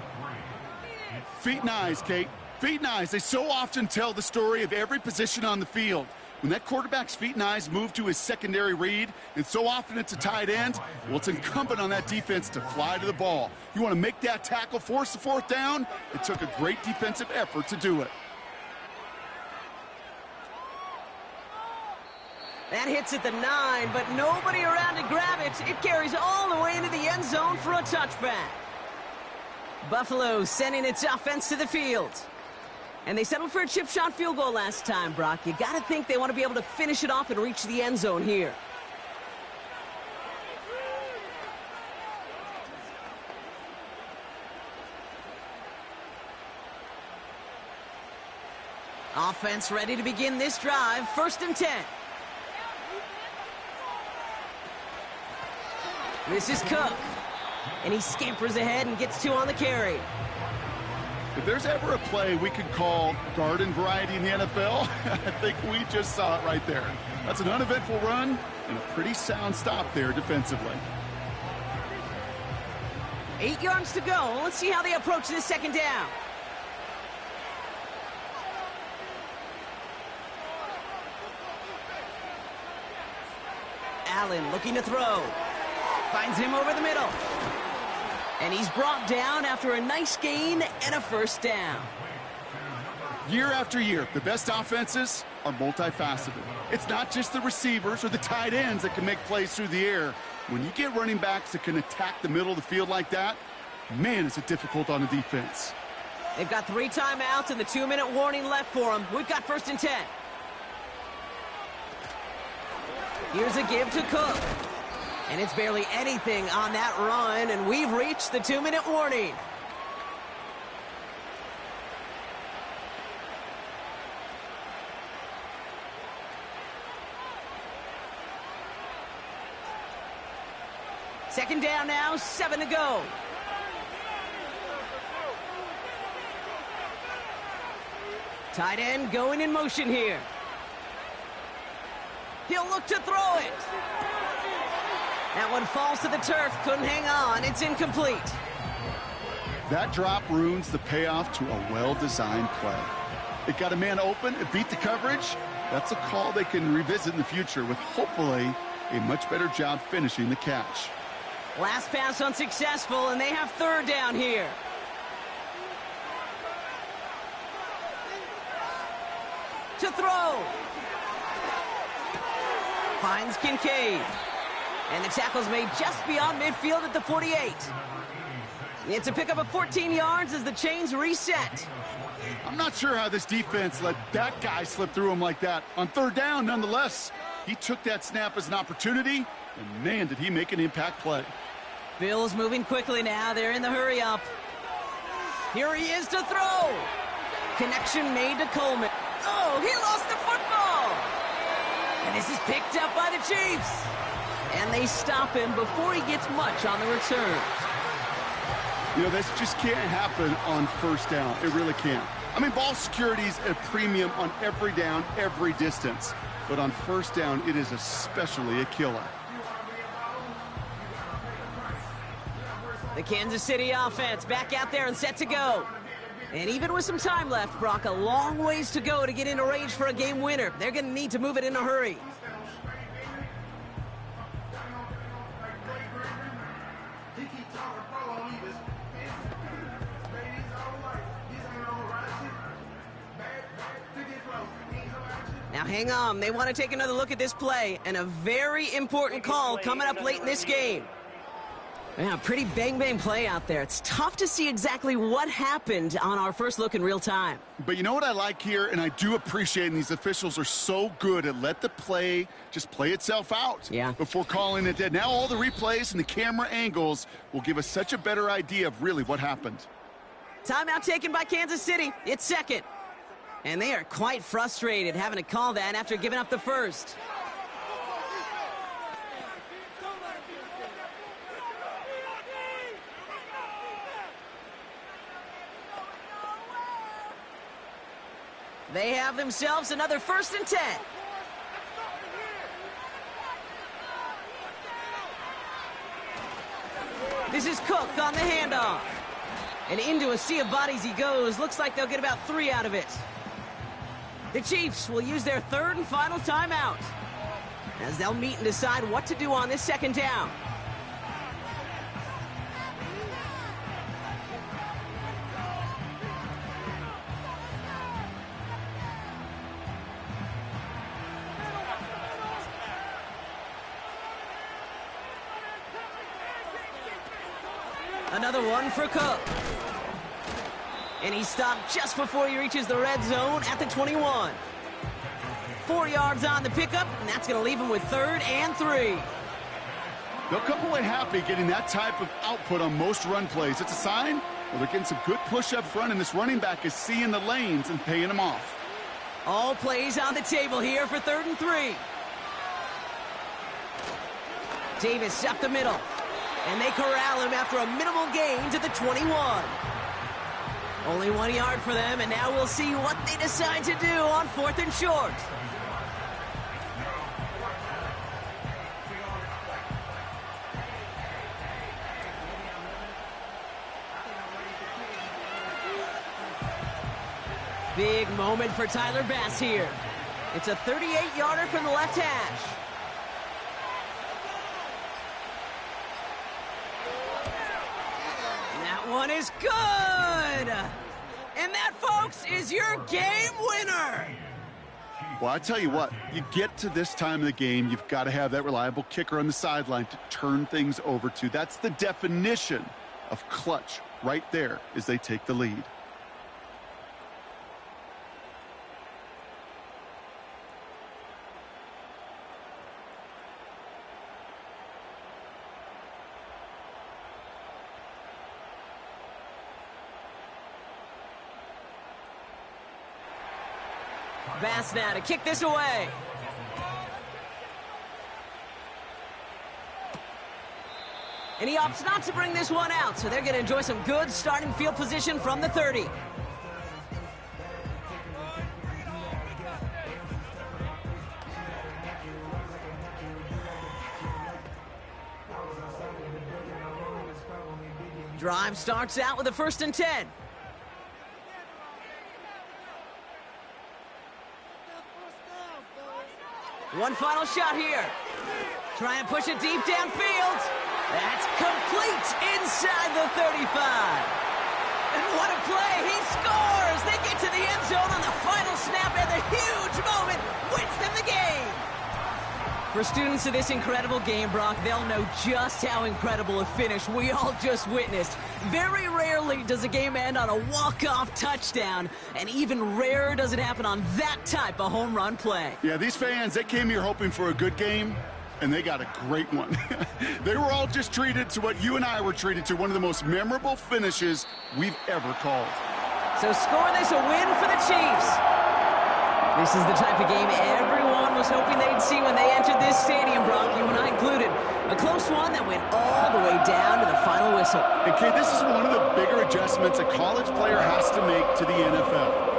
Feet and eyes, Kate. Feet and eyes. They so often tell the story of every position on the field. When that quarterback's feet and eyes move to his secondary read, and so often it's a tight end, well, it's incumbent on that defense to fly to the ball. You want to make that tackle, force the 4th down? It took a great defensive effort to do it. That hits at the 9, but nobody around to grab it. It carries all the way into the end zone for a touchback. Buffalo sending its offense to the field. And they settled for a chip shot field goal last time, Brock. You got to think they want to be able to finish it off and reach the end zone here. Offense ready to begin this drive. 1st and 10. This is Cook. And he scampers ahead and gets 2 on the carry. If there's ever a play we could call garden variety in the NFL, I think we just saw it right there. That's an uneventful run and a pretty sound stop there defensively. 8 yards to go. Let's see how they approach this second down. Allen looking to throw. Finds him over the middle. And he's brought down after a nice gain and a first down. Year after year, the best offenses are multifaceted. It's not just the receivers or the tight ends that can make plays through the air. When you get running backs that can attack the middle of the field like that, man, is it difficult on the defense. They've got 3 timeouts and the 2-minute warning left for them. We've got 1st and 10. Here's a give to Cook. And it's barely anything on that run, and we've reached the 2-minute warning. Second down now, 7 to go. Tight end going in motion here. He'll look to throw it. That one falls to the turf, couldn't hang on. It's incomplete. That drop ruins the payoff to a well-designed play. It got a man open, it beat the coverage. That's a call they can revisit in the future with hopefully a much better job finishing the catch. Last pass unsuccessful, and they have 3rd down here. To throw. Finds Kincaid. And the tackle's made just beyond midfield at the 48. It's a pickup of 14 yards as the chains reset. I'm not sure how this defense let that guy slip through him like that. On 3rd down, nonetheless, he took that snap as an opportunity, and man, did he make an impact play. Bills moving quickly now. They're in the hurry-up. Here he is to throw. Connection made to Coleman. Oh, he lost the football. And this is picked up by the Chiefs. And they stop him before he gets much on the return. You know, this just can't happen on 1st down. It really can't. I mean, ball security's a premium on every down, every distance. But on 1st down, it is especially a killer. The Kansas City offense back out there and set to go. And even with some time left, Brock, a long ways to go to get into range for a game winner. They're going to need to move it in a hurry. Now hang on, they want to take another look at this play, and a very important call coming up late in this game. Yeah, pretty bang-bang play out there. It's tough to see exactly what happened on our first look in real time. But you know what I like here, and I do appreciate, and these officials are so good at let the play just play itself out before calling it dead. Now all the replays and the camera angles will give us such a better idea of really what happened. Timeout taken by Kansas City. It's 2nd. And they are quite frustrated having to call that after giving up the first. They have themselves another 1st and 10. This is Cook on the handoff. And into a sea of bodies he goes. Looks like they'll get about 3 out of it. The Chiefs will use their 3rd and final timeout as they'll meet and decide what to do on this 2nd down. Another one for Cook. And he's stopped just before he reaches the red zone at the 21. 4 yards on the pickup, and that's going to leave him with 3rd and 3. They'll come away happy getting that type of output on most run plays. It's a sign, well, they're getting some good push up front, and this running back is seeing the lanes and paying them off. All plays on the table here for 3rd and 3. Davis up the middle. And they corral him after a minimal gain to the 21. Only 1 yard for them, and now we'll see what they decide to do on 4th and short. Big moment for Tyler Bass here. It's a 38-yarder from the left hash. That one is good! And that, folks, is your game winner! Well, I tell you what, you get to this time of the game, you've got to have that reliable kicker on the sideline to turn things over to. That's the definition of clutch right there as they take the lead. Bass now to kick this away. And he opts not to bring this one out, so they're going to enjoy some good starting field position from the 30. Drive starts out with a 1st and 10. One final shot here. Try and push it deep downfield. That's complete inside the 35. And what a play. He scores. They get to the end zone on the final snap, and the huge moment wins them the game. For students of this incredible game, Brock, they'll know just how incredible a finish we all just witnessed. Very rarely does a game end on a walk-off touchdown, and even rarer does it happen on that type of home run play. Yeah, these fans, they came here hoping for a good game, and they got a great one. They were all just treated to what you and I were treated to, one of the most memorable finishes we've ever called. So score this a win for the Chiefs. This is the type of game everyone was hoping they'd see when they entered this stadium, Brock, you and I included. A close one that went all the way down to the final whistle. And Kate, this is one of the bigger adjustments a college player has to make to the NFL.